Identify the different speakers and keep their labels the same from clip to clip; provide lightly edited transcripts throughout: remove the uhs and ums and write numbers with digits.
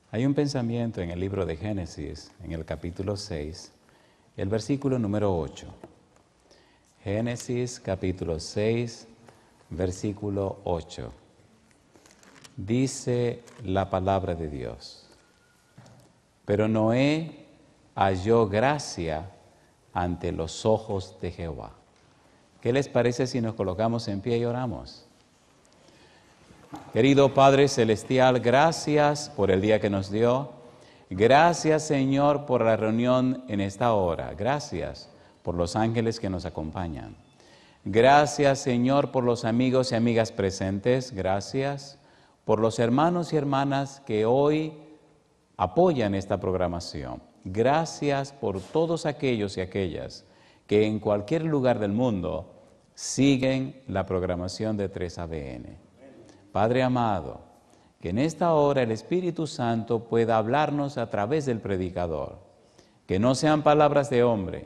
Speaker 1: Hay un pensamiento en el libro de Génesis, en el capítulo 6, el versículo número 8. Génesis capítulo 6, versículo 8. Dice la palabra de Dios: pero Noé halló gracia ante los ojos de Jehová. ¿Qué les parece si nos colocamos en pie y oramos? Querido Padre Celestial, gracias por el día que nos dio. Gracias, Señor, por la reunión en esta hora. Gracias por los ángeles que nos acompañan. Gracias, Señor, por los amigos y amigas presentes. Gracias por los hermanos y hermanas que hoy apoyan esta programación. Gracias por todos aquellos y aquellas que en cualquier lugar del mundo siguen la programación de 3ABN. Padre amado, que en esta hora el Espíritu Santo pueda hablarnos a través del predicador. Que no sean palabras de hombre,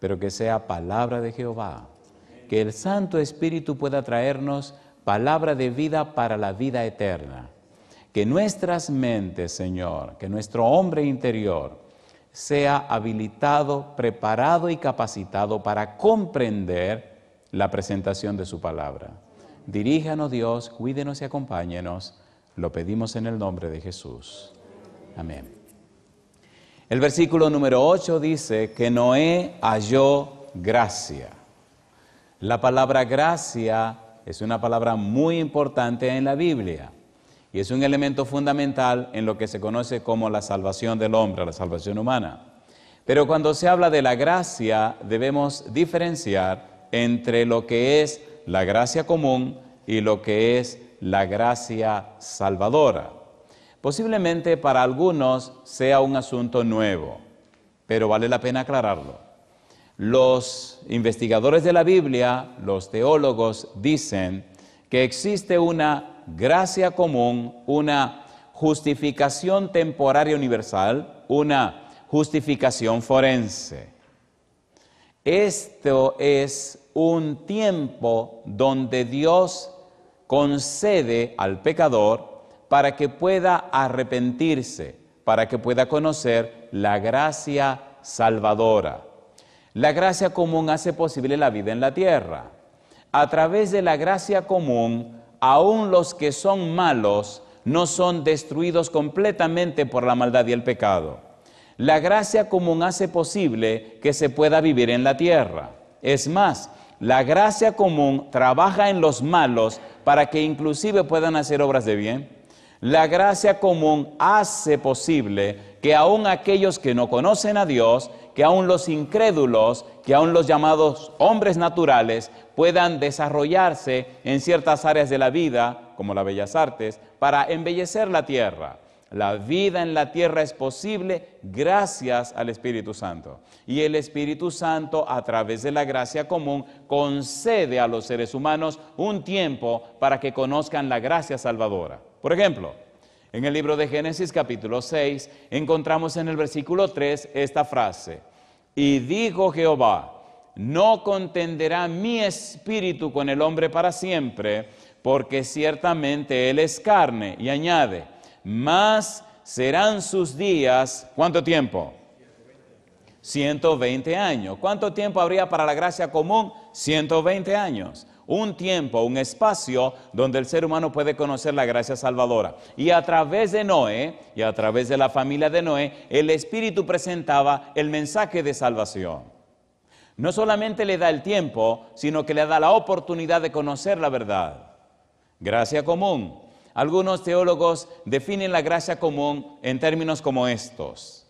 Speaker 1: pero que sea palabra de Jehová. Que el Santo Espíritu pueda traernos palabra de vida para la vida eterna. Que nuestras mentes, Señor, que nuestro hombre interior sea habilitado, preparado y capacitado para comprender la presentación de su palabra. Diríjanos, Dios, cuídenos y acompáñenos. Lo pedimos en el nombre de Jesús. Amén. El versículo número 8 dice que Noé halló gracia. La palabra gracia es una palabra muy importante en la Biblia y es un elemento fundamental en lo que se conoce como la salvación del hombre, la salvación humana. Pero cuando se habla de la gracia, debemos diferenciar entre lo que es la gracia común y lo que es la gracia salvadora. Posiblemente para algunos sea un asunto nuevo, pero vale la pena aclararlo. Los investigadores de la Biblia, los teólogos, dicen que existe una gracia común, una justificación temporaria universal, una justificación forense. Esto es un tiempo donde Dios concede al pecador para que pueda arrepentirse, para que pueda conocer la gracia salvadora. La gracia común hace posible la vida en la tierra. A través de la gracia común, aún los que son malos no son destruidos completamente por la maldad y el pecado. La gracia común hace posible que se pueda vivir en la tierra. Es más, la gracia común trabaja en los malos para que inclusive puedan hacer obras de bien. La gracia común hace posible que aún aquellos que no conocen a Dios, que aún los incrédulos, que aún los llamados hombres naturales puedan desarrollarse en ciertas áreas de la vida, como las bellas artes, para embellecer la tierra. La vida en la tierra es posible gracias al Espíritu Santo. Y el Espíritu Santo, a través de la gracia común, concede a los seres humanos un tiempo para que conozcan la gracia salvadora. Por ejemplo, en el libro de Génesis capítulo 6, encontramos en el versículo 3 esta frase: y dijo Jehová, no contenderá mi espíritu con el hombre para siempre, porque ciertamente él es carne. Y añade, más serán sus días, ¿cuánto tiempo? 120 años. ¿Cuánto tiempo habría para la gracia común? 120 años. Un tiempo, un espacio donde el ser humano puede conocer la gracia salvadora. Y a través de Noé, y a través de la familia de Noé, el Espíritu presentaba el mensaje de salvación. No solamente le da el tiempo, sino que le da la oportunidad de conocer la verdad. Gracia común. Algunos teólogos definen la gracia común en términos como estos: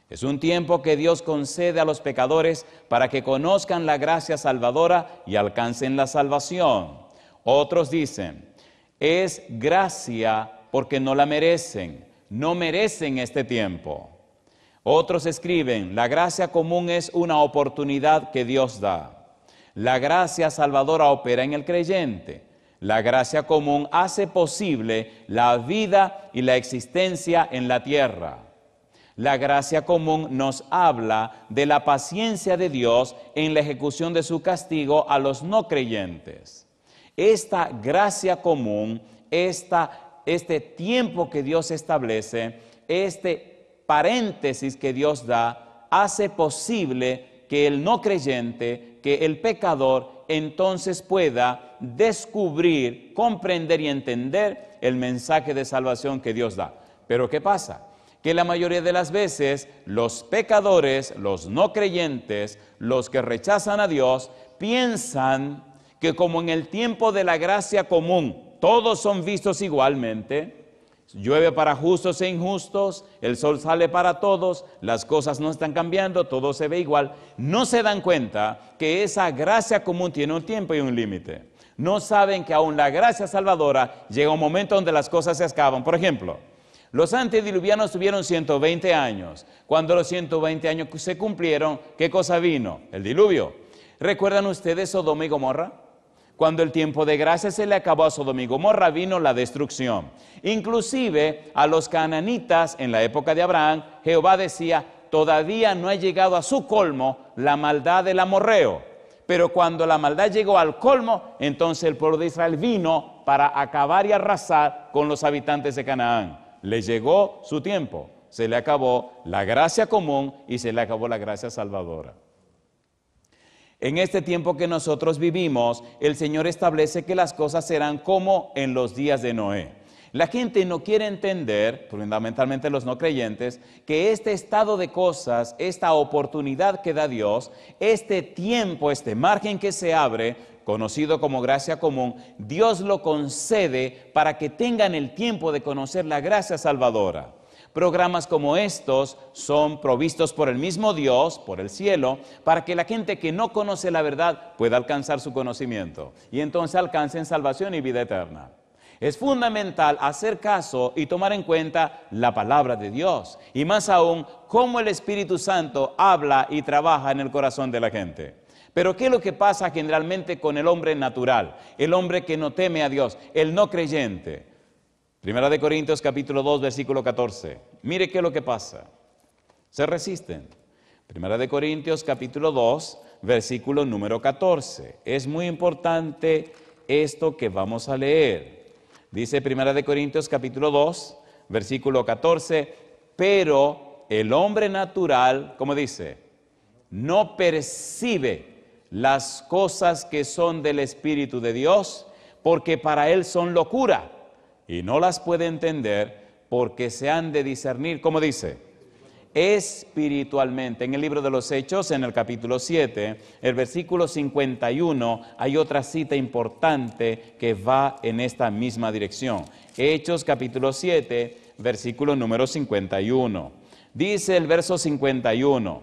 Speaker 1: es un tiempo que Dios concede a los pecadores para que conozcan la gracia salvadora y alcancen la salvación. Otros dicen, es gracia porque no la merecen, no merecen este tiempo. Otros escriben, la gracia común es una oportunidad que Dios da. La gracia salvadora opera en el creyente. La gracia común hace posible la vida y la existencia en la tierra. La gracia común nos habla de la paciencia de Dios en la ejecución de su castigo a los no creyentes. Esta gracia común, este tiempo que Dios establece, este paréntesis que Dios da hace posible que el no creyente, que el pecador, entonces pueda descubrir, comprender y entender el mensaje de salvación que Dios da. Pero ¿qué pasa? Que la mayoría de las veces los pecadores, los no creyentes, los que rechazan a Dios, piensan que como en el tiempo de la gracia común todos son vistos igualmente, llueve para justos e injustos, el sol sale para todos, las cosas no están cambiando, todo se ve igual, no se dan cuenta que esa gracia común tiene un tiempo y un límite. No saben que aún la gracia salvadora llega un momento donde las cosas se acaban. Por ejemplo, los antediluvianos tuvieron 120 años. Cuando los 120 años se cumplieron, ¿qué cosa vino? El diluvio. ¿Recuerdan ustedes Sodoma y Gomorra? Cuando el tiempo de gracia se le acabó a Sodoma y Gomorra, vino la destrucción. Inclusive a los cananitas en la época de Abraham, Jehová decía, todavía no ha llegado a su colmo la maldad del amorreo. Pero cuando la maldad llegó al colmo, entonces el pueblo de Israel vino para acabar y arrasar con los habitantes de Canaán. Le llegó su tiempo, se le acabó la gracia común y se le acabó la gracia salvadora. En este tiempo que nosotros vivimos, el Señor establece que las cosas serán como en los días de Noé. La gente no quiere entender, fundamentalmente los no creyentes, que este estado de cosas, esta oportunidad que da Dios, este tiempo, este margen que se abre, conocido como gracia común, Dios lo concede para que tengan el tiempo de conocer la gracia salvadora. Programas como estos son provistos por el mismo Dios, por el cielo, para que la gente que no conoce la verdad pueda alcanzar su conocimiento y entonces alcancen salvación y vida eterna. Es fundamental hacer caso y tomar en cuenta la palabra de Dios y más aún cómo el Espíritu Santo habla y trabaja en el corazón de la gente. Pero ¿qué es lo que pasa generalmente con el hombre natural, el hombre que no teme a Dios, el no creyente? Primera de Corintios capítulo 2, versículo 14. Mire qué es lo que pasa. Se resisten. Primera de Corintios capítulo 2, versículo número 14. Es muy importante esto que vamos a leer. Dice Primera de Corintios capítulo 2, versículo 14. Pero el hombre natural, ¿cómo dice? No percibe las cosas que son del Espíritu de Dios, porque para él son locura. Y no las puede entender porque se han de discernir, ¿cómo dice? Espiritualmente. En el libro de los Hechos, en el capítulo 7, el versículo 51, hay otra cita importante que va en esta misma dirección. Hechos capítulo 7, versículo número 51. Dice el verso 51,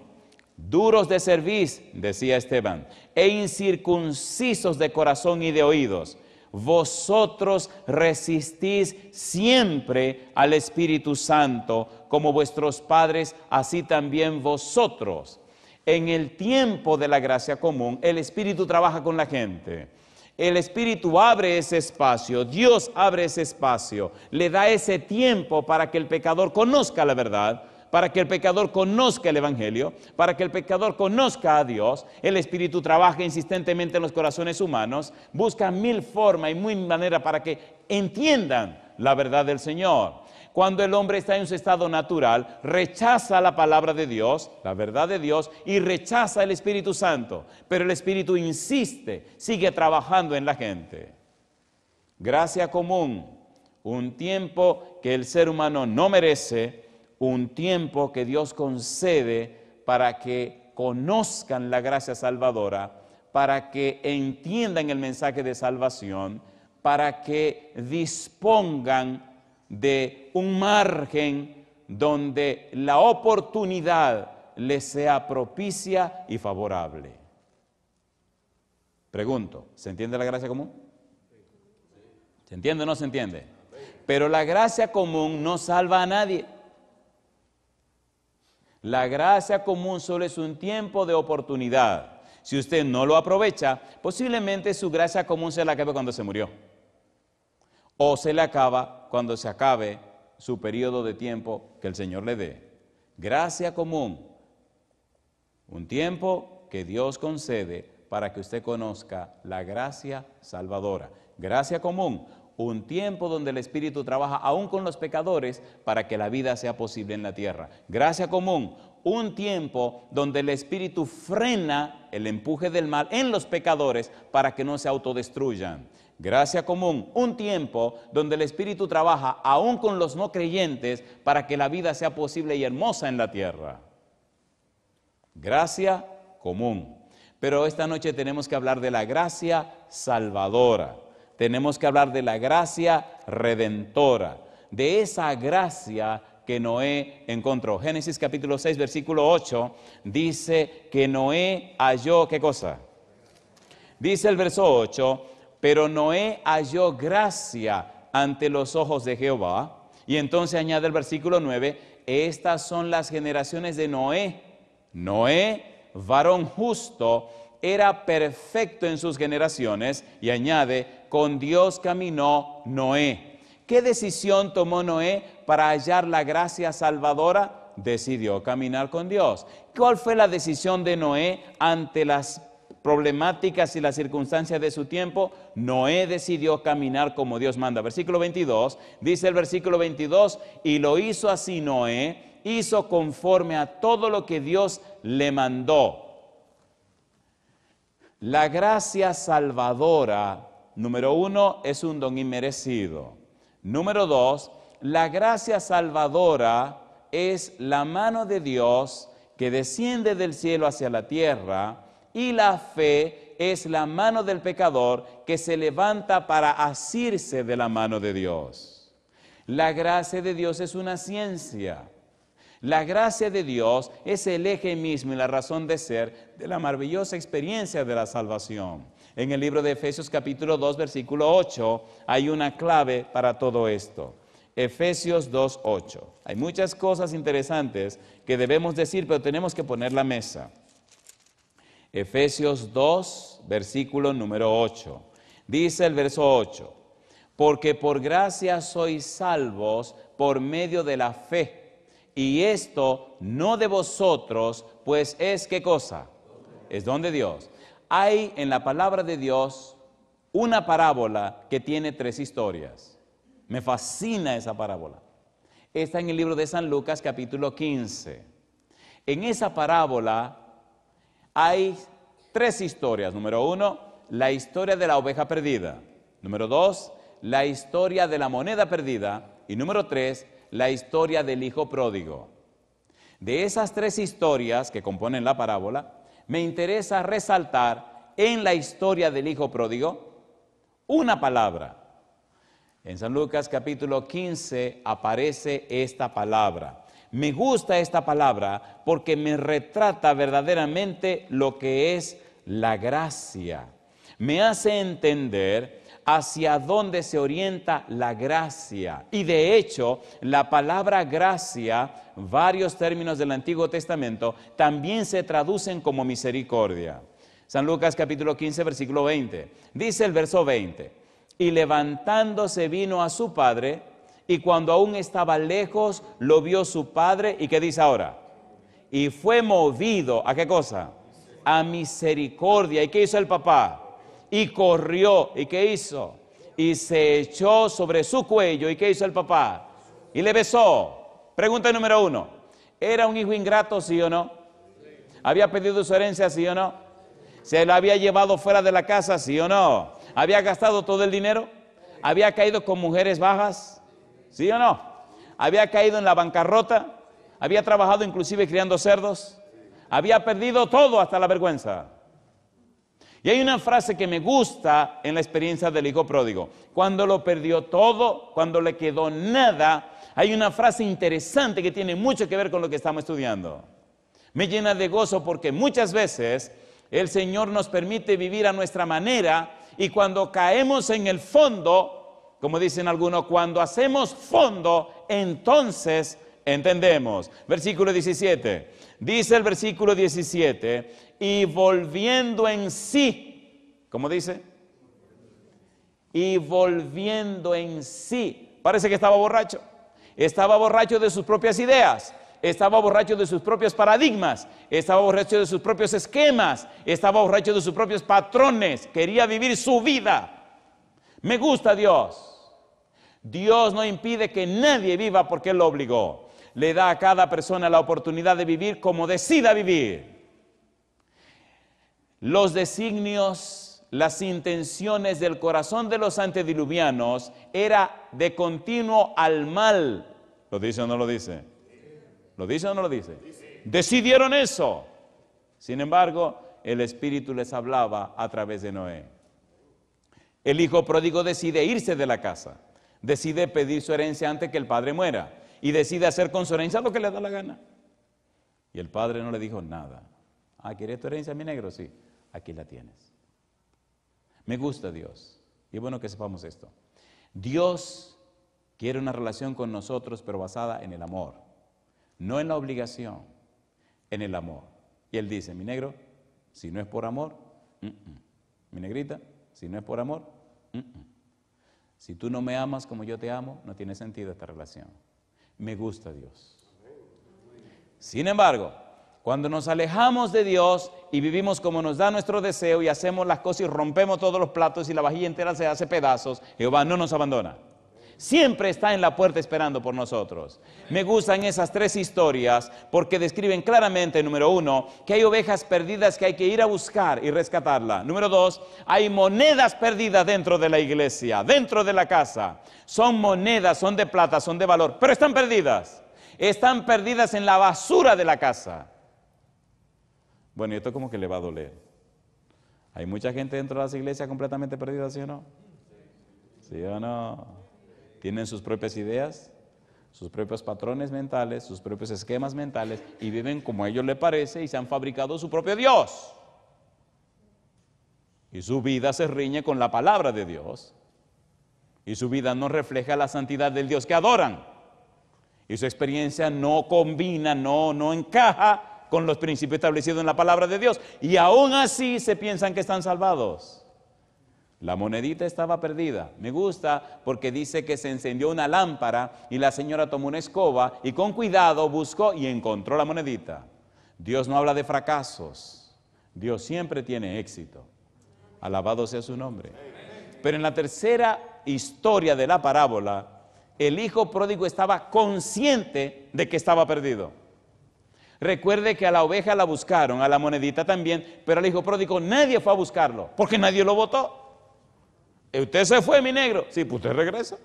Speaker 1: duros de cerviz, decía Esteban, e incircuncisos de corazón y de oídos. Vosotros resistís siempre al Espíritu Santo, como vuestros padres, así también vosotros. En el tiempo de la gracia común, el Espíritu trabaja con la gente. El Espíritu abre ese espacio, Dios abre ese espacio, le da ese tiempo para que el pecador conozca la verdad, para que el pecador conozca el Evangelio, para que el pecador conozca a Dios. El Espíritu trabaja insistentemente en los corazones humanos, busca mil formas y mil maneras para que entiendan la verdad del Señor. Cuando el hombre está en su estado natural, rechaza la palabra de Dios, la verdad de Dios, y rechaza el Espíritu Santo. Pero el Espíritu insiste, sigue trabajando en la gente. Gracia común, un tiempo que el ser humano no merece, un tiempo que Dios concede para que conozcan la gracia salvadora, para que entiendan el mensaje de salvación, para que dispongan de un margen donde la oportunidad les sea propicia y favorable. Pregunto, ¿se entiende la gracia común? ¿Se entiende o no se entiende? Pero la gracia común no salva a nadie. La gracia común solo es un tiempo de oportunidad. Si usted no lo aprovecha, posiblemente su gracia común se le acabe cuando se murió. O se le acaba cuando se acabe su periodo de tiempo que el Señor le dé. Gracia común, un tiempo que Dios concede para que usted conozca la gracia salvadora. Gracia común, un tiempo donde el Espíritu trabaja aún con los pecadores para que la vida sea posible en la tierra. Gracia común, un tiempo donde el Espíritu frena el empuje del mal en los pecadores para que no se autodestruyan. Gracia común, un tiempo donde el Espíritu trabaja aún con los no creyentes para que la vida sea posible y hermosa en la tierra. Gracia común. Pero esta noche tenemos que hablar de la gracia salvadora. Tenemos que hablar de la gracia redentora, de esa gracia que Noé encontró. Génesis capítulo 6, versículo 8, dice que Noé halló, ¿qué cosa? Dice el verso 8, pero Noé halló gracia ante los ojos de Jehová. Y entonces añade el versículo 9, estas son las generaciones de Noé. Noé, varón justo, era perfecto en sus generaciones, y añade, con Dios caminó Noé. ¿Qué decisión tomó Noé para hallar la gracia salvadora? Decidió caminar con Dios. ¿Cuál fue la decisión de Noé ante las problemáticas y las circunstancias de su tiempo? Noé decidió caminar como Dios manda. Versículo 22, dice el versículo 22, y lo hizo así Noé, hizo conforme a todo lo que Dios le mandó. La gracia salvadora, número 1, es un don inmerecido. Número 2, la gracia salvadora es la mano de Dios que desciende del cielo hacia la tierra, y la fe es la mano del pecador que se levanta para asirse de la mano de Dios. La gracia de Dios es una ciencia. La gracia de Dios es el eje mismo y la razón de ser de la maravillosa experiencia de la salvación. En el libro de Efesios capítulo 2, versículo 8, hay una clave para todo esto. Efesios 2, 8. Hay muchas cosas interesantes que debemos decir, pero tenemos que poner la mesa. Efesios 2, versículo número 8. Dice el verso 8, porque por gracia sois salvos por medio de la fe. Y esto no de vosotros, pues es, ¿qué cosa? Es don de Dios. Hay en la palabra de Dios una parábola que tiene 3 historias. Me fascina esa parábola. Está en el libro de San Lucas, capítulo 15. En esa parábola hay 3 historias. Número 1, la historia de la oveja perdida. Número 2, la historia de la moneda perdida. Y número 3, la historia del hijo pródigo. De esas 3 historias que componen la parábola, me interesa resaltar en la historia del hijo pródigo una palabra. En San Lucas capítulo 15 aparece esta palabra. Me gusta esta palabra porque me retrata verdaderamente lo que es la gracia. Me hace entender hacia dónde se orienta la gracia. Y de hecho, la palabra gracia, varios términos del Antiguo Testamento, también se traducen como misericordia. San Lucas capítulo 15, versículo 20. Dice el verso 20, y levantándose vino a su padre, y cuando aún estaba lejos, lo vio su padre, ¿y qué dice ahora? Y fue movido, ¿a qué cosa? A misericordia. ¿Y qué hizo el papá? Y corrió, ¿y qué hizo? Y se echó sobre su cuello, ¿y qué hizo el papá? Y le besó. Pregunta número 1, ¿era un hijo ingrato, sí o no? ¿Había pedido su herencia, sí o no? ¿Se la había llevado fuera de la casa, sí o no? ¿Había gastado todo el dinero? ¿Había caído con mujeres bajas? ¿Sí o no? ¿Había caído en la bancarrota? ¿Había trabajado inclusive criando cerdos? ¿Había perdido todo hasta la vergüenza? Y hay una frase que me gusta en la experiencia del hijo pródigo. Cuando lo perdió todo, cuando le quedó nada, hay una frase interesante que tiene mucho que ver con lo que estamos estudiando. Me llena de gozo porque muchas veces el Señor nos permite vivir a nuestra manera, y cuando caemos en el fondo, como dicen algunos, cuando hacemos fondo, entonces entendemos. Versículo 17. Dice el versículo 17, y volviendo en sí, ¿cómo dice? Y volviendo en sí. Parece que estaba borracho. Estaba borracho de sus propias ideas. Estaba borracho de sus propios paradigmas. Estaba borracho de sus propios esquemas. Estaba borracho de sus propios patrones. Quería vivir su vida. Me gusta Dios. Dios no impide que nadie viva porque Él lo obligó. Le da a cada persona la oportunidad de vivir como decida vivir. Los designios, las intenciones del corazón de los antediluvianos era de continuo al mal. ¿Lo dice o no lo dice? ¿Lo dice o no lo dice? Decidieron eso. Sin embargo, el Espíritu les hablaba a través de Noé. El hijo pródigo decide irse de la casa. Decide pedir su herencia antes que el padre muera. Y decide hacer con su herencia lo que le da la gana. Y el padre no le dijo nada. ¿Quieres tu herencia, mi negro? Sí, aquí la tienes. Me gusta Dios. Y es bueno que sepamos esto. Dios quiere una relación con nosotros, pero basada en el amor. No en la obligación, en el amor. Y Él dice, mi negro, si no es por amor, mi negrita, si no es por amor, si tú no me amas como yo te amo, no tiene sentido esta relación. Me gusta Dios. Sin embargo, cuando nos alejamos de Dios y vivimos como nos da nuestro deseo y hacemos las cosas y rompemos todos los platos y la vajilla entera se hace pedazos, Jehová no nos abandona. Siempre está en la puerta esperando por nosotros. Me gustan esas tres historias porque describen claramente, número uno, que hay ovejas perdidas que hay que ir a buscar y rescatarla. Número dos, hay monedas perdidas dentro de la iglesia, dentro de la casa. Son monedas, son de plata, son de valor, pero están perdidas. Están perdidas en la basura de la casa. Bueno, y esto como que le va a doler. Hay mucha gente dentro de las iglesias completamente perdida, ¿sí o no? ¿Sí o no? Tienen sus propias ideas, sus propios patrones mentales, sus propios esquemas mentales y viven como a ellos les parece y se han fabricado su propio Dios. Y su vida se riñe con la palabra de Dios. Y su vida no refleja la santidad del Dios que adoran. Y su experiencia no combina, no encaja con los principios establecidos en la palabra de Dios. Y aún así se piensan que están salvados. La monedita estaba perdida. Me gusta porque dice que se encendió una lámpara y la señora tomó una escoba y con cuidado buscó y encontró la monedita. Dios no habla de fracasos. Dios siempre tiene éxito. Alabado sea su nombre. Pero en la tercera historia de la parábola, el hijo pródigo estaba consciente de que estaba perdido. Recuerde que a la oveja la buscaron, a la monedita también, pero al hijo pródigo nadie fue a buscarlo, porque nadie lo votó. Usted se fue, mi negro. Sí, pues usted regresa.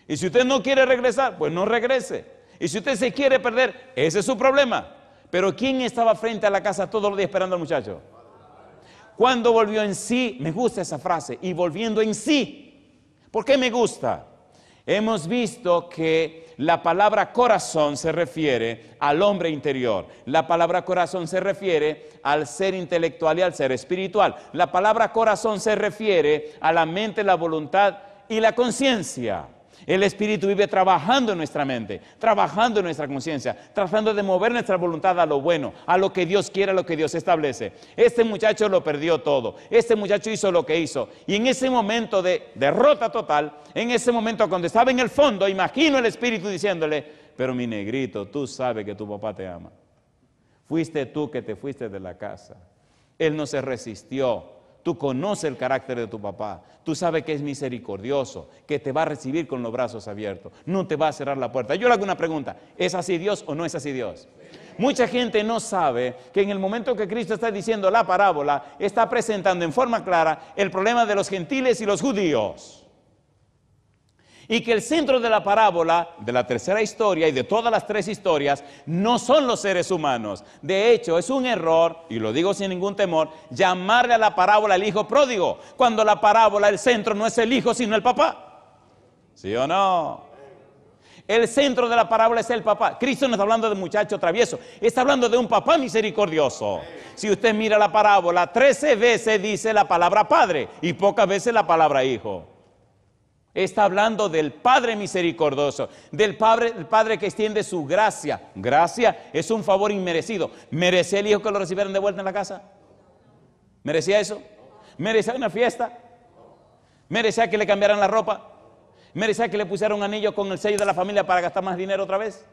Speaker 1: Y si usted no quiere regresar, pues no regrese. Y si usted se quiere perder, ese es su problema. Pero ¿quién estaba frente a la casa todos los días esperando al muchacho? Cuando volvió en sí, me gusta esa frase, y volviendo en sí. ¿Por qué me gusta? Hemos visto que la palabra corazón se refiere al hombre interior. La palabra corazón se refiere al ser intelectual y al ser espiritual. La palabra corazón se refiere a la mente, la voluntad y la conciencia. El Espíritu vive trabajando en nuestra mente, trabajando en nuestra conciencia, tratando de mover nuestra voluntad a lo bueno, a lo que Dios quiere, a lo que Dios establece. Este muchacho lo perdió todo, este muchacho hizo lo que hizo. Y en ese momento de derrota total, en ese momento cuando estaba en el fondo, imagino el Espíritu diciéndole, pero mi negrito, tú sabes que tu papá te ama. Fuiste tú que te fuiste de la casa. Él no se resistió. Tú conoces el carácter de tu papá. Tú sabes que es misericordioso, que te va a recibir con los brazos abiertos. No te va a cerrar la puerta. Yo le hago una pregunta. ¿Es así Dios o no es así Dios? Mucha gente no sabe que en el momento que Cristo está diciendo la parábola, está presentando en forma clara el problema de los gentiles y los judíos. Y que el centro de la parábola, de la tercera historia y de todas las tres historias, no son los seres humanos. De hecho, es un error, y lo digo sin ningún temor, llamarle a la parábola el hijo pródigo, cuando la parábola, el centro no es el hijo, sino el papá. ¿Sí o no? El centro de la parábola es el papá. Cristo no está hablando de un muchacho travieso, está hablando de un papá misericordioso. Si usted mira la parábola, 13 veces dice la palabra padre y pocas veces la palabra hijo. Está hablando del Padre misericordioso, del Padre que extiende su gracia. Gracia es un favor inmerecido. ¿Merecía el hijo que lo recibieran de vuelta en la casa? ¿Merecía eso? ¿Merecía una fiesta? ¿Merecía que le cambiaran la ropa? ¿Merecía que le pusieran un anillo con el sello de la familia para gastar más dinero otra vez?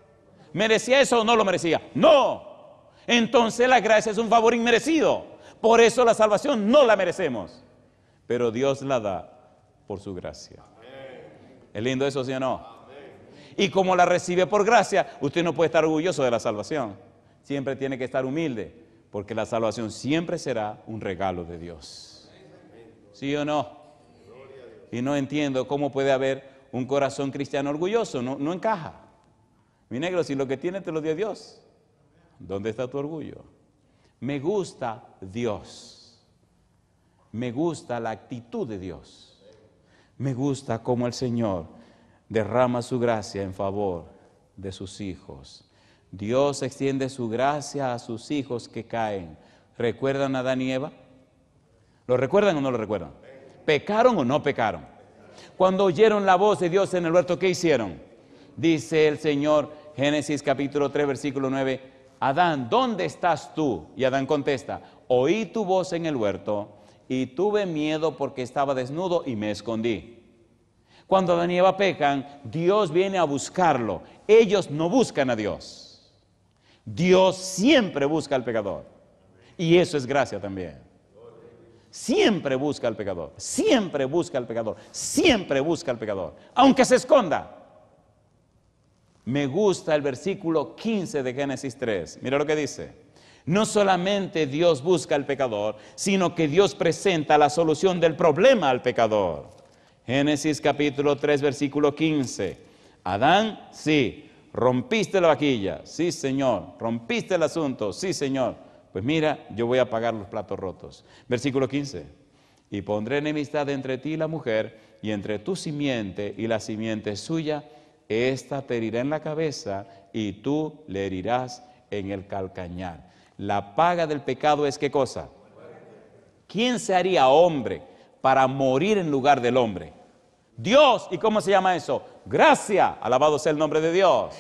Speaker 1: ¿Merecía eso o no lo merecía? ¡No! Entonces la gracia es un favor inmerecido. Por eso la salvación no la merecemos. Pero Dios la da por su gracia. ¿Es lindo eso, sí o no? Y como la recibe por gracia, usted no puede estar orgulloso de la salvación. Siempre tiene que estar humilde, porque la salvación siempre será un regalo de Dios. ¿Sí o no? Y no entiendo cómo puede haber un corazón cristiano orgulloso. No encaja. Mi negro, si lo que tiene te lo dio Dios, ¿dónde está tu orgullo? Me gusta Dios. Me gusta la actitud de Dios. Me gusta cómo el Señor derrama su gracia en favor de sus hijos. Dios extiende su gracia a sus hijos que caen. ¿Recuerdan a Adán y Eva? ¿Lo recuerdan o no lo recuerdan? ¿Pecaron o no pecaron? Cuando oyeron la voz de Dios en el huerto, ¿qué hicieron? Dice el Señor, Génesis capítulo 3, versículo 9, Adán, ¿dónde estás tú? Y Adán contesta, oí tu voz en el huerto y tuve miedo porque estaba desnudo y me escondí. Cuando Adán y Eva pecan, Dios viene a buscarlo. Ellos no buscan a Dios. Dios siempre busca al pecador. Y eso es gracia también. Siempre busca al pecador. Siempre busca al pecador. Siempre busca al pecador. Aunque se esconda. Me gusta el versículo 15 de Génesis 3. Mira lo que dice. No solamente Dios busca al pecador, sino que Dios presenta la solución del problema al pecador. Génesis capítulo 3, versículo 15. Adán, sí, rompiste la vajilla. Sí, Señor. Rompiste el asunto. Sí, Señor. Pues mira, yo voy a pagar los platos rotos. Versículo 15. Y pondré enemistad entre ti y la mujer, y entre tu simiente y la simiente suya. Esta te herirá en la cabeza, y tú le herirás en el calcañar. La paga del pecado es ¿qué cosa? ¿Quién se haría hombre para morir en lugar del hombre? Dios. ¿Y cómo se llama eso? Gracia. Alabado sea el nombre de Dios.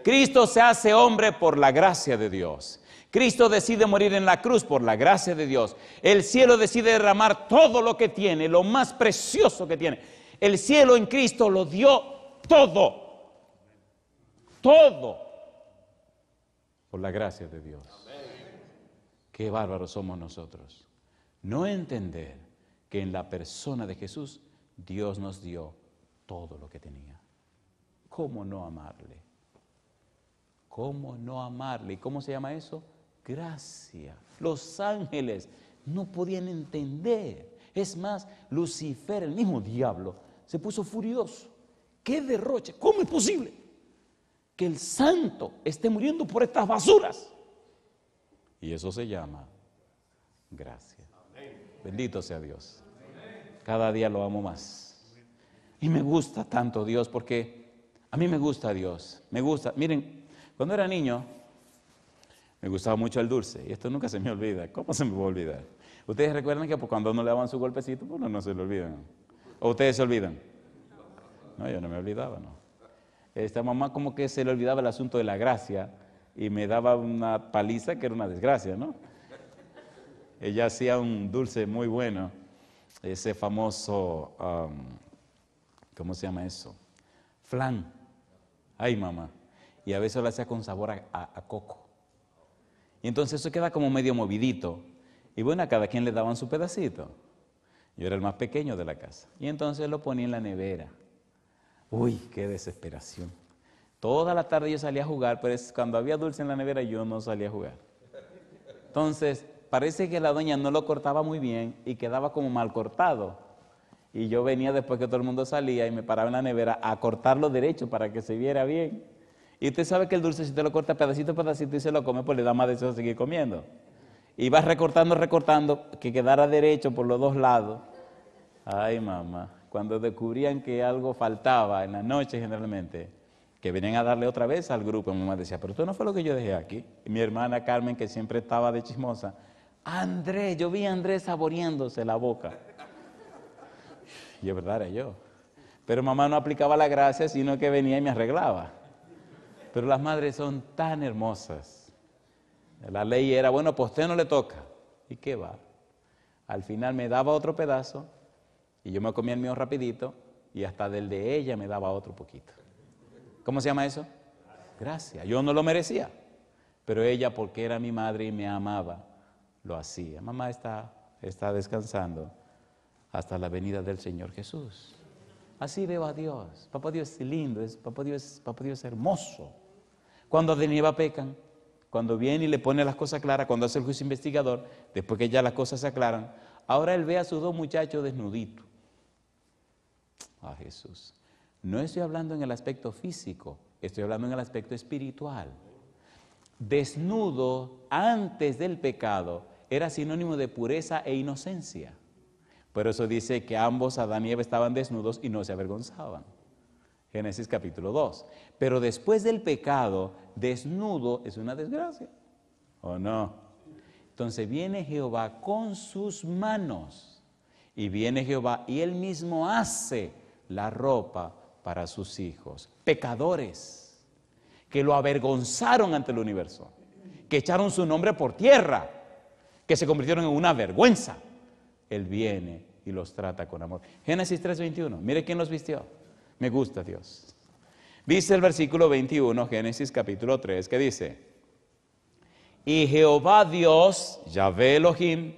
Speaker 1: Cristo se hace hombre por la gracia de Dios. Cristo decide morir en la cruz por la gracia de Dios. El cielo decide derramar todo lo que tiene, lo más precioso que tiene. El cielo en Cristo lo dio todo. Todo. Por la gracia de Dios. Qué bárbaros somos nosotros. No entender que en la persona de Jesús Dios nos dio todo lo que tenía. ¿Cómo no amarle? ¿Cómo no amarle? ¿Y cómo se llama eso? Gracia. Los ángeles no podían entender. Es más, Lucifer, el mismo diablo, se puso furioso. ¡Qué derroche! ¿Cómo es posible que el santo esté muriendo por estas basuras? Y eso se llama gracia. Bendito sea Dios. Cada día lo amo más. Y me gusta tanto Dios porque a mí me gusta Dios. Me gusta. Miren, cuando era niño me gustaba mucho el dulce. Y esto nunca se me olvida. ¿Cómo se me va a olvidar? Ustedes recuerdan que cuando uno le daban su golpecito, pues no se le olvidan. ¿O ustedes se olvidan? No, yo no me olvidaba, no. Esta mamá como que se le olvidaba el asunto de la gracia y me daba una paliza que era una desgracia, ¿no? Ella hacía un dulce muy bueno, ese famoso, ¿cómo se llama eso? Flan. Ay, mamá. Y a veces lo hacía con sabor a coco. Y entonces eso queda como medio movidito. Y bueno, a cada quien le daban su pedacito. Yo era el más pequeño de la casa. Y entonces lo ponía en la nevera. Uy, qué desesperación. Toda la tarde yo salía a jugar, pero cuando había dulce en la nevera yo no salía a jugar. Entonces, parece que la doña no lo cortaba muy bien y quedaba como mal cortado. Y yo venía después que todo el mundo salía y me paraba en la nevera a cortarlo derecho para que se viera bien. Y usted sabe que el dulce si te lo corta pedacito a pedacito y se lo come, pues le da más deseo de seguir comiendo. Y vas recortando, que quedara derecho por los dos lados. Ay, mamá, cuando descubrían que algo faltaba en la noche generalmente, que venían a darle otra vez al grupo, mi mamá decía, pero esto no fue lo que yo dejé aquí. Y mi hermana Carmen, que siempre estaba de chismosa, Andrés, yo vi a Andrés saboreándose la boca. Y es verdad, era yo. Pero mamá no aplicaba la gracia, sino que venía y me arreglaba. Pero las madres son tan hermosas. La ley era, bueno, pues a usted no le toca. ¿Y qué va? Al final me daba otro pedazo y yo me comía el mío rapidito y hasta del de ella me daba otro poquito. ¿Cómo se llama eso? Gracia. Yo no lo merecía, pero ella, porque era mi madre y me amaba, lo hacía. Mamá está descansando hasta la venida del Señor Jesús. Así veo a Dios. Papá Dios es lindo, Papá Dios es hermoso. Cuando Adán y Eva pecan, cuando viene y le pone las cosas claras, cuando hace el juicio investigador, después que ya las cosas se aclaran, ahora él ve a sus dos muchachos desnuditos. A Jesús. No estoy hablando en el aspecto físico, estoy hablando en el aspecto espiritual. Desnudo antes del pecado era sinónimo de pureza e inocencia. Por eso dice que ambos, Adán y Eva, estaban desnudos y no se avergonzaban. Génesis capítulo 2. Pero después del pecado, desnudo es una desgracia. ¿O no? Entonces viene Jehová con sus manos. Y viene Jehová y él mismo hace la ropa para sus hijos. Pecadores que lo avergonzaron ante el universo. Que echaron su nombre por tierra. Que se convirtieron en una vergüenza. Él viene y los trata con amor. Génesis 3:21. Mire quién los vistió. Me gusta Dios. Dice el versículo 21, Génesis capítulo 3, que dice: y Jehová Dios, Yahvé Elohim,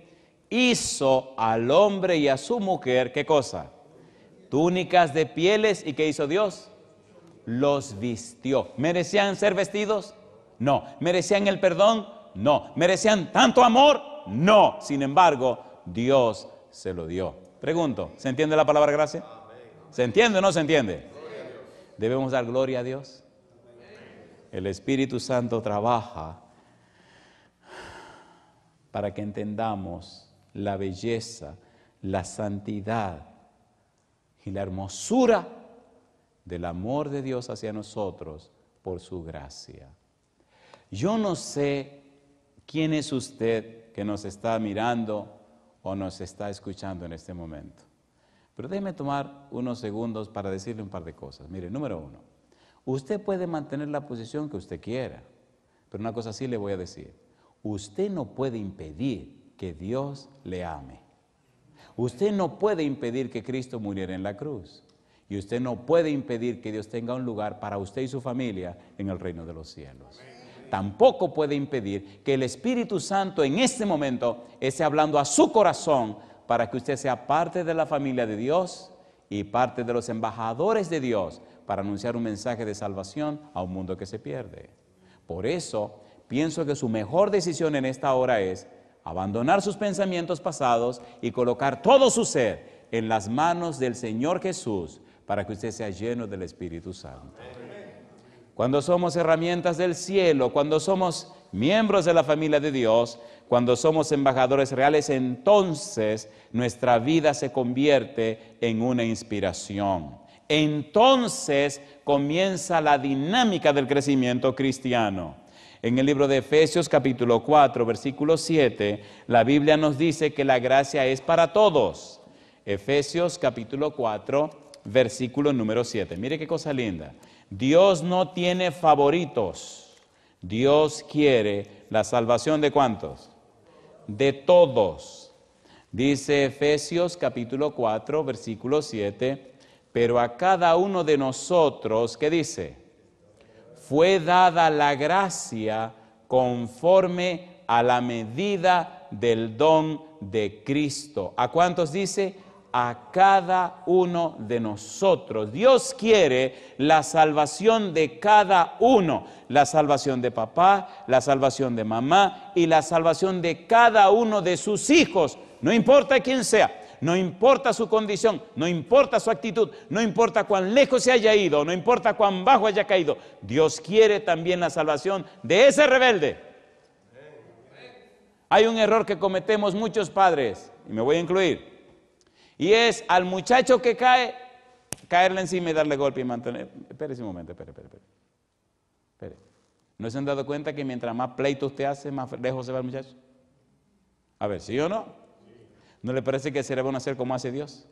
Speaker 1: hizo al hombre y a su mujer, ¿qué cosa? Túnicas de pieles. ¿Y qué hizo Dios? Los vistió. ¿Merecían ser vestidos? No. ¿Merecían el perdón? No. ¿Merecían tanto amor? No. Sin embargo, Dios se lo dio. Pregunto, ¿se entiende la palabra gracia? ¿Se entiende o no se entiende? Debemos dar gloria a Dios. El Espíritu Santo trabaja para que entendamos la belleza, la santidad y la hermosura del amor de Dios hacia nosotros por su gracia. Yo no sé quién es usted que nos está mirando o nos está escuchando en este momento. Pero déjeme tomar unos segundos para decirle un par de cosas. Mire, número uno, usted puede mantener la posición que usted quiera, pero una cosa sí le voy a decir. Usted no puede impedir que Dios le ame. Usted no puede impedir que Cristo muriera en la cruz. Y usted no puede impedir que Dios tenga un lugar para usted y su familia en el reino de los cielos. Tampoco puede impedir que el Espíritu Santo en este momento esté hablando a su corazón para que usted sea parte de la familia de Dios y parte de los embajadores de Dios para anunciar un mensaje de salvación a un mundo que se pierde. Por eso, pienso que su mejor decisión en esta hora es abandonar sus pensamientos pasados y colocar todo su ser en las manos del Señor Jesús para que usted sea lleno del Espíritu Santo. Cuando somos herramientas del cielo, cuando somos miembros de la familia de Dios, cuando somos embajadores reales, entonces nuestra vida se convierte en una inspiración. Entonces comienza la dinámica del crecimiento cristiano. En el libro de Efesios capítulo 4, versículo 7, la Biblia nos dice que la gracia es para todos. Efesios capítulo 4, versículo número 7. Mire qué cosa linda. Dios no tiene favoritos. Dios quiere la salvación de ¿cuántos? De todos. Dice Efesios capítulo 4, versículo 7, pero a cada uno de nosotros, ¿qué dice? Fue dada la gracia conforme a la medida del don de Cristo. ¿A cuántos dice? A cada uno de nosotros. Dios quiere la salvación de cada uno, la salvación de papá, la salvación de mamá y la salvación de cada uno de sus hijos, no importa quién sea, no importa su condición, no importa su actitud, no importa cuán lejos se haya ido, no importa cuán bajo haya caído, Dios quiere también la salvación de ese rebelde. Hay un error que cometemos muchos padres, y me voy a incluir. Y es al muchacho que cae, caerle encima y darle golpe y mantener. Espérese un momento, espere. ¿No se han dado cuenta que mientras más pleito usted hace, más lejos se va el muchacho? A ver, ¿sí o no? ¿No le parece que sería bueno hacer como hace Dios?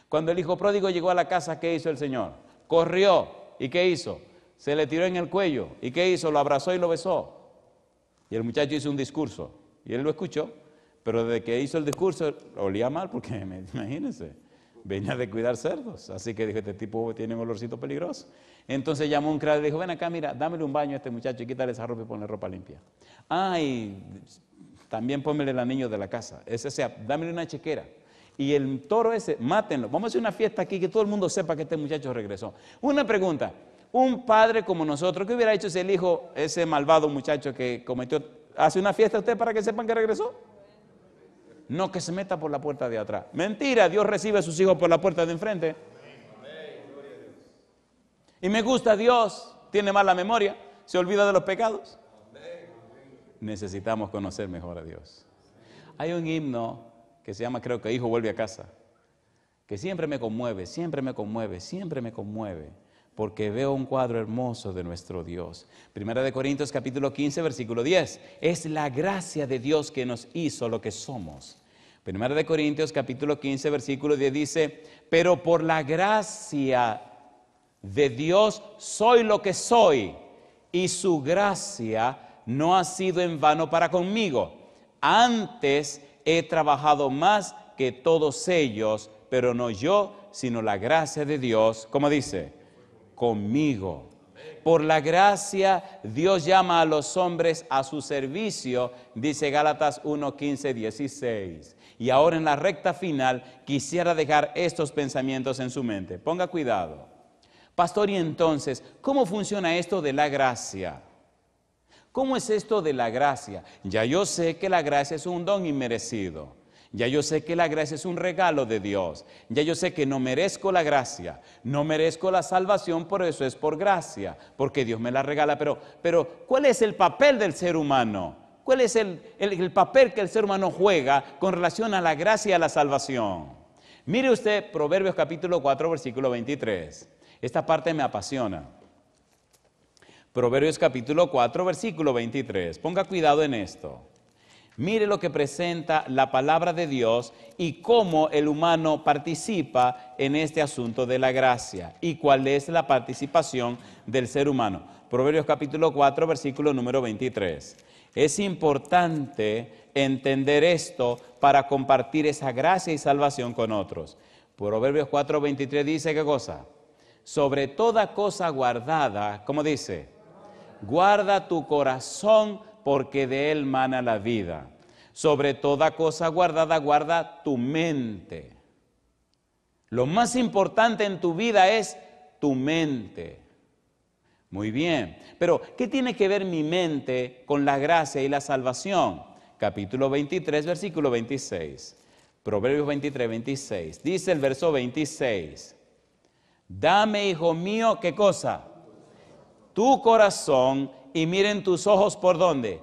Speaker 1: Cuando el hijo pródigo llegó a la casa, ¿qué hizo el Señor? Corrió. ¿Y qué hizo? Se le tiró en el cuello. ¿Y qué hizo? Lo abrazó y lo besó. Y el muchacho hizo un discurso. Y él lo escuchó. Pero desde que hizo el discurso, olía mal, porque imagínense, venía de cuidar cerdos. Así que dijo, este tipo tiene un olorcito peligroso. Entonces llamó a un criado y dijo, ven acá, mira, dámele un baño a este muchacho y quítale esa ropa y ponle ropa limpia. Y también pónmele el anillo de la casa. Dámele una chequera. Y el toro ese, mátenlo. Vamos a hacer una fiesta aquí que todo el mundo sepa que este muchacho regresó. Una pregunta. Un padre como nosotros, ¿qué hubiera hecho si el hijo, ese malvado muchacho que cometió, hace una fiesta usted para que sepan que regresó? No, que se meta por la puerta de atrás. Mentira, Dios recibe a sus hijos por la puerta de enfrente. Y me gusta Dios, tiene mala memoria, se olvida de los pecados. Necesitamos conocer mejor a Dios. Hay un himno que se llama, creo que Hijo vuelve a casa, que siempre me conmueve, siempre me conmueve, siempre me conmueve, porque veo un cuadro hermoso de nuestro Dios. Primera de Corintios capítulo 15, versículo 10. Es la gracia de Dios que nos hizo lo que somos. Primera de Corintios capítulo 15, versículo 10 dice, pero por la gracia de Dios soy lo que soy, y su gracia no ha sido en vano para conmigo. Antes he trabajado más que todos ellos, pero no yo, sino la gracia de Dios, ¿cómo dice? Conmigo. Por la gracia, Dios llama a los hombres a su servicio, dice Gálatas 1, 15, 16. Y ahora en la recta final, quisiera dejar estos pensamientos en su mente. Ponga cuidado. Pastor, y entonces, ¿cómo funciona esto de la gracia? ¿Cómo es esto de la gracia? Ya yo sé que la gracia es un don inmerecido. Ya yo sé que la gracia es un regalo de Dios. Ya yo sé que no merezco la gracia, no merezco la salvación, por eso es por gracia, porque Dios me la regala. Pero ¿cuál es el papel del ser humano? ¿Cuál es el papel que el ser humano juega con relación a la gracia y a la salvación? Mire usted Proverbios capítulo 4, versículo 23. Esta parte me apasiona. Proverbios capítulo 4, versículo 23. Ponga cuidado en esto. Mire lo que presenta la palabra de Dios y cómo el humano participa en este asunto de la gracia y cuál es la participación del ser humano. Proverbios capítulo 4, versículo número 23. Es importante entender esto para compartir esa gracia y salvación con otros. Proverbios 4, 23 dice, ¿qué cosa? Sobre toda cosa guardada, ¿cómo dice? Guarda tu corazón porque de él mana la vida. Sobre toda cosa guardada, guarda tu mente. Lo más importante en tu vida es tu mente. Muy bien, pero ¿qué tiene que ver mi mente con la gracia y la salvación? Capítulo 23, versículo 26. Proverbios 23, 26. Dice el verso 26. Dame, hijo mío, ¿qué cosa? Tu corazón, y miren tus ojos, ¿por dónde?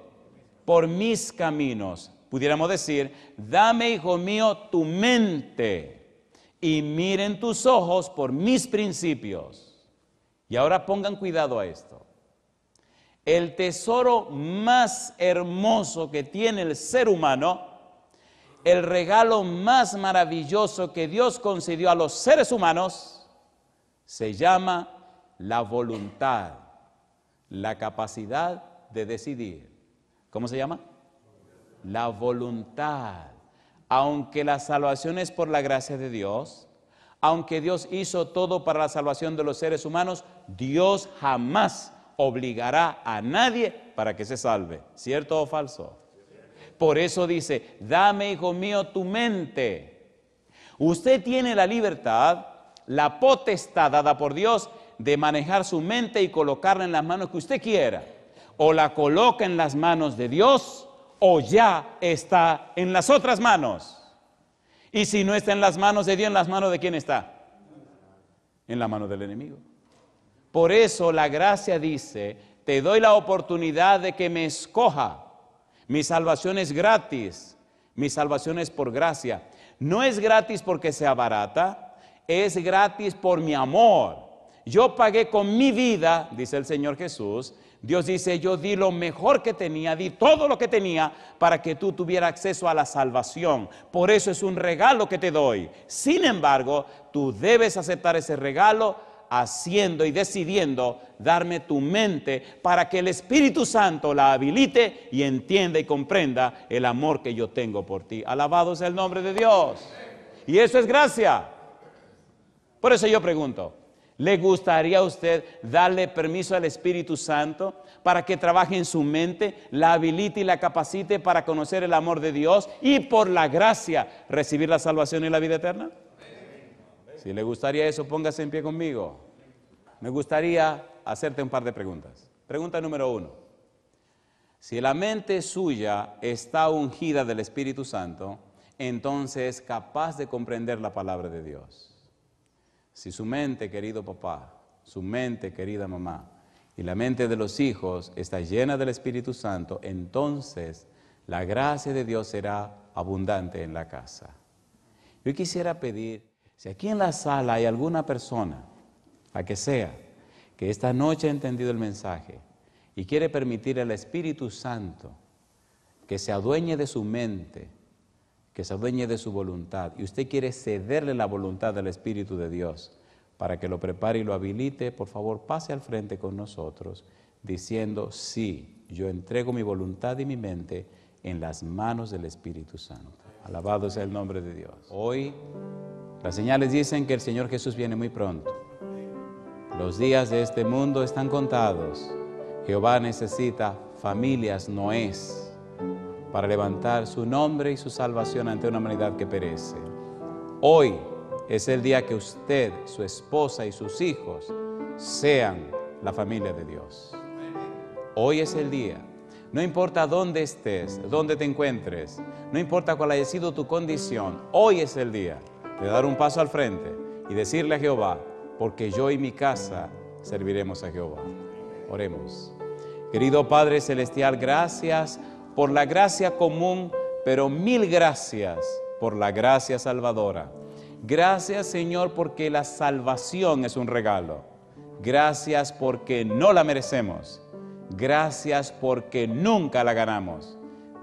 Speaker 1: Por mis caminos. Pudiéramos decir, dame, hijo mío, tu mente, y miren tus ojos por mis principios. Y ahora pongan cuidado a esto. El tesoro más hermoso que tiene el ser humano, el regalo más maravilloso que Dios concedió a los seres humanos, se llama la voluntad, la capacidad de decidir. ¿Cómo se llama? La voluntad. Aunque la salvación es por la gracia de Dios, aunque Dios hizo todo para la salvación de los seres humanos, Dios jamás obligará a nadie para que se salve. ¿Cierto o falso? Por eso dice, dame, hijo mío, tu mente. Usted tiene la libertad, la potestad dada por Dios de manejar su mente y colocarla en las manos que usted quiera. O la coloca en las manos de Dios, o ya está en las otras manos. Y si no está en las manos de Dios, ¿en las manos de quién está? En la mano del enemigo. Por eso la gracia dice, te doy la oportunidad de que me escoja. Mi salvación es gratis, mi salvación es por gracia. No es gratis porque sea barata, es gratis por mi amor. Yo pagué con mi vida, dice el Señor Jesús. Dios dice, yo di lo mejor que tenía, di todo lo que tenía para que tú tuvieras acceso a la salvación. Por eso es un regalo que te doy. Sin embargo, tú debes aceptar ese regalo haciendo y decidiendo darme tu mente para que el Espíritu Santo la habilite y entienda y comprenda el amor que yo tengo por ti. Alabado sea el nombre de Dios. Y eso es gracia. Por eso yo pregunto, ¿Le gustaría a usted darle permiso al Espíritu Santo para que trabaje en su mente, la habilite y la capacite para conocer el amor de Dios y por la gracia recibir la salvación y la vida eterna? Si le gustaría eso, póngase en pie conmigo. Me gustaría hacerte un par de preguntas. Pregunta número 1. Si la mente suya está ungida del Espíritu Santo, entonces es capaz de comprender la palabra de Dios. Si su mente, querido papá, su mente, querida mamá, y la mente de los hijos está llena del Espíritu Santo, entonces la gracia de Dios será abundante en la casa. Yo quisiera pedir, si aquí en la sala hay alguna persona, la que sea, que esta noche ha entendido el mensaje y quiere permitir al Espíritu Santo que se adueñe de su mente, que se adueñe de su voluntad, y usted quiere cederle la voluntad al Espíritu de Dios para que lo prepare y lo habilite, por favor, pase al frente con nosotros diciendo, sí, yo entrego mi voluntad y mi mente en las manos del Espíritu Santo. Alabado sea el nombre de Dios. Hoy las señales dicen que el Señor Jesús viene muy pronto. Los días de este mundo están contados. Jehová necesita familias Noés para levantar su nombre y su salvación ante una humanidad que perece. Hoy es el día que usted, su esposa y sus hijos sean la familia de Dios. Hoy es el día. No importa dónde estés, dónde te encuentres, no importa cuál haya sido tu condición, hoy es el día de dar un paso al frente y decirle a Jehová, porque yo y mi casa serviremos a Jehová. Oremos. Querido Padre Celestial, gracias por la gracia común, pero mil gracias por la gracia salvadora. Gracias, Señor, porque la salvación es un regalo. Gracias porque no la merecemos. Gracias porque nunca la ganamos.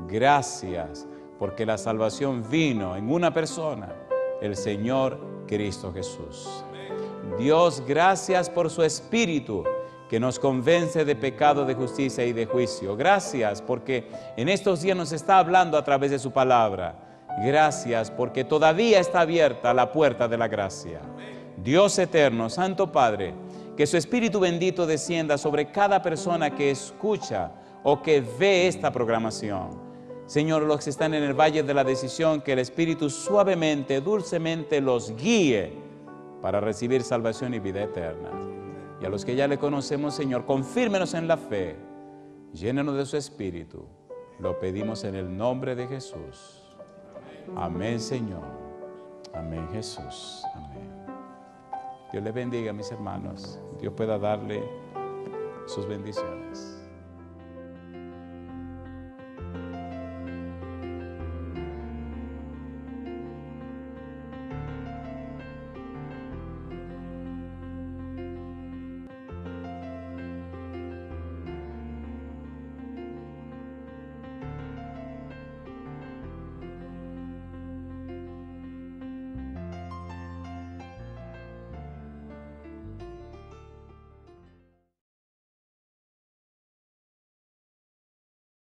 Speaker 1: Gracias porque la salvación vino en una persona, el Señor Cristo Jesús. Dios, gracias por su Espíritu que nos convence de pecado, de justicia y de juicio. Gracias porque en estos días nos está hablando a través de su palabra. Gracias porque todavía está abierta la puerta de la gracia. Dios eterno, Santo Padre, que su Espíritu bendito descienda sobre cada persona que escucha o que ve esta programación. Señor, los que están en el valle de la decisión, que el Espíritu suavemente, dulcemente los guíe para recibir salvación y vida eterna. Y a los que ya le conocemos, Señor, confírmenos en la fe, llénenos de su Espíritu. Lo pedimos en el nombre de Jesús. Amén, Señor. Amén, Jesús. Amén. Dios les bendiga, mis hermanos. Dios pueda darle sus bendiciones.